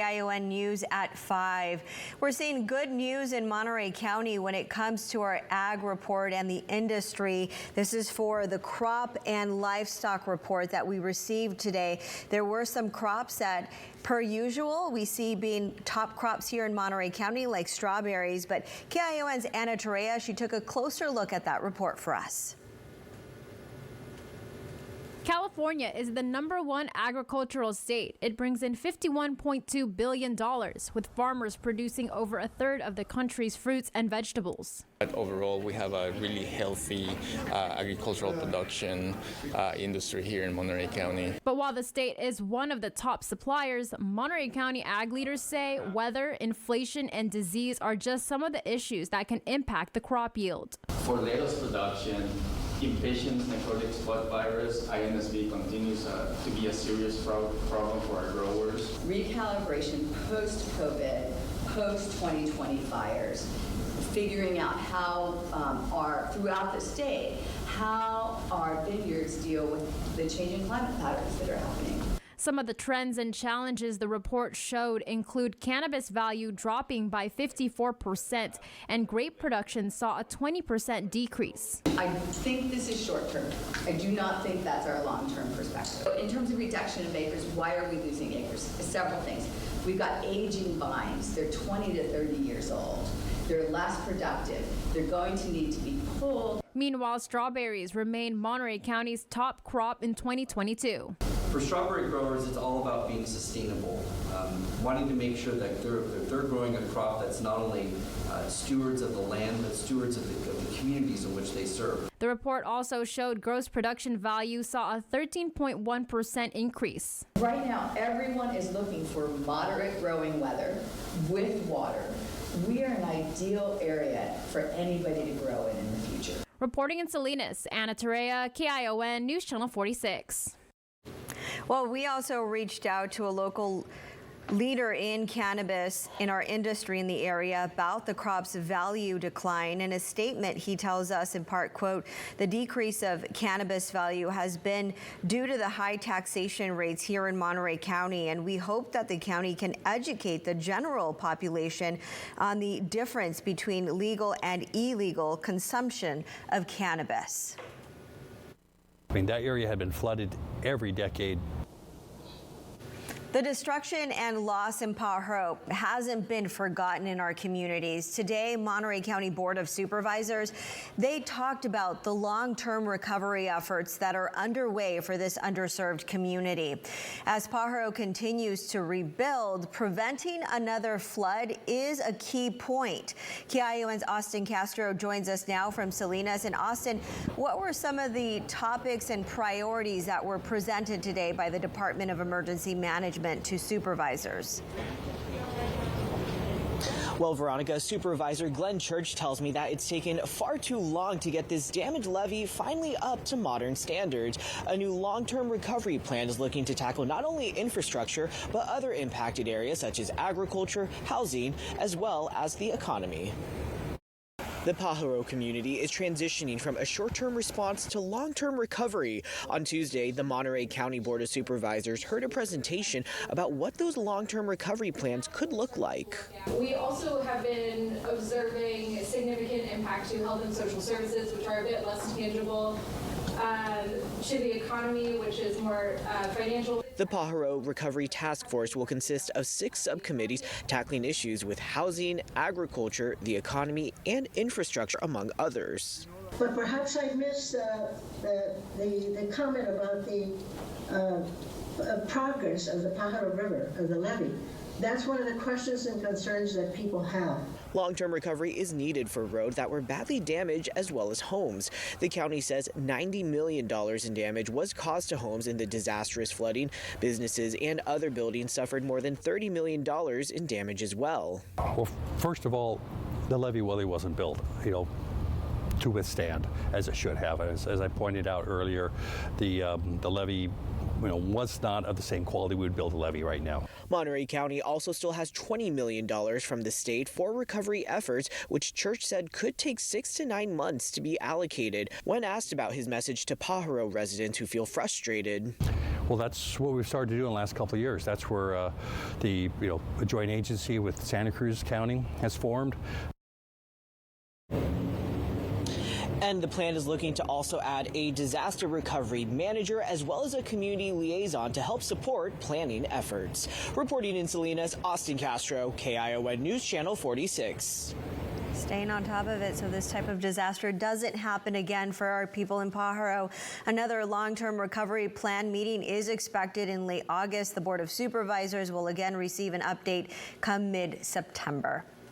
ION News at 5. We're seeing good news in Monterey County when it comes to our ag report and the industry. This is for the crop and livestock report that we received today. There were some crops that, per usual, we see being top crops here in Monterey County, like strawberries. But KION's Anna Torrea, she took a closer look at that report for us. California is the #1 agricultural state. It brings in $51.2 billion, with farmers producing over a third of the country's fruits and vegetables. But overall, we have a really healthy agricultural production industry here in Monterey County. But while the state is one of the top suppliers, Monterey County ag leaders say weather, inflation, and disease are just some of the issues that can impact the crop yield. For lettuce production, impatient necrotic spot virus, INSV, continues to be a serious problem for our growers. Recalibration post-COVID, post-2020 fires, figuring out how throughout the state, how our vineyards deal with the changing climate patterns that are happening. Some of the trends and challenges the report showed include cannabis value dropping by 54%, and grape production saw a 20% decrease. I think this is short term. I do not think that's our long-term perspective. In terms of reduction of acres, why are we losing acres? Several things. We've got aging vines. They're 20 to 30 years old. They're less productive. They're going to need to be pulled. Meanwhile, strawberries remain Monterey County's top crop in 2022. For strawberry growers, it's all about being sustainable, wanting to make sure that they're growing a crop that's not only stewards of the land, but stewards of the communities in which they serve. The report also showed gross production value saw a 13.1% increase. Right now, everyone is looking for moderate growing weather with water. We are an ideal area for anybody to grow in the future. Reporting in Salinas, Anna Torrea, KION News Channel 46. Well, we also reached out to a local leader in cannabis in our industry in the area about the crop's value decline. In a statement, he tells us in part, quote, the decrease of cannabis value has been due to the high taxation rates here in Monterey County, and we hope that the county can educate the general population on the difference between legal and illegal consumption of cannabis. I mean, that area had been flooded every decade. The destruction and loss in Pajaro hasn't been forgotten in our communities. Today, Monterey County Board of Supervisors, they talked about the long-term recovery efforts that are underway for this underserved community. As Pajaro continues to rebuild, preventing another flood is a key point. KION's Austin Castro joins us now from Salinas. And Austin, what were some of the topics and priorities that were presented today by the Department of Emergency Management to supervisors? Well, Veronica, Supervisor Glenn Church tells me that it's taken far too long to get this damaged levee finally up to modern standards. A new long-term recovery plan is looking to tackle not only infrastructure, but other impacted areas such as agriculture, housing, as well as the economy. The Pajaro community is transitioning from a short-term response to long-term recovery. On Tuesday, the Monterey County Board of Supervisors heard a presentation about what those long-term recovery plans could look like. We also have been observing significant impact to health and social services, which are a bit less tangible, to the economy, which is more financial. The Pajaro Recovery Task Force will consist of 6 subcommittees tackling issues with housing, agriculture, the economy, and infrastructure, among others. But perhaps I missed the comment about the progress of the Pajaro River, of the levee. That's one of the questions and concerns that people have. Long-term recovery is needed for roads that were badly damaged as well as homes. The county says $90 million in damage was caused to homes in the disastrous flooding. Businesses and other buildings suffered more than $30 million in damage as well. Well, first of all, the levee really wasn't built, to withstand as it should have. As I pointed out earlier, the levee was not of the same quality we would build a levee right now. Monterey County also still has $20 million from the state for recovery efforts, which Church said could take 6 to 9 months to be allocated. When asked about his message to Pajaro residents who feel frustrated, Well, that's what we've started to do in the last couple of years. That's where the a joint agency with Santa Cruz County has formed. And the plan is looking to also add a disaster recovery manager as well as a community liaison to help support planning efforts. Reporting in Salinas, Austin Castro, KION News Channel 46. Staying on top of it so this type of disaster doesn't happen again for our people in Pajaro. Another long-term recovery plan meeting is expected in late August. The Board of Supervisors will again receive an update come mid-September.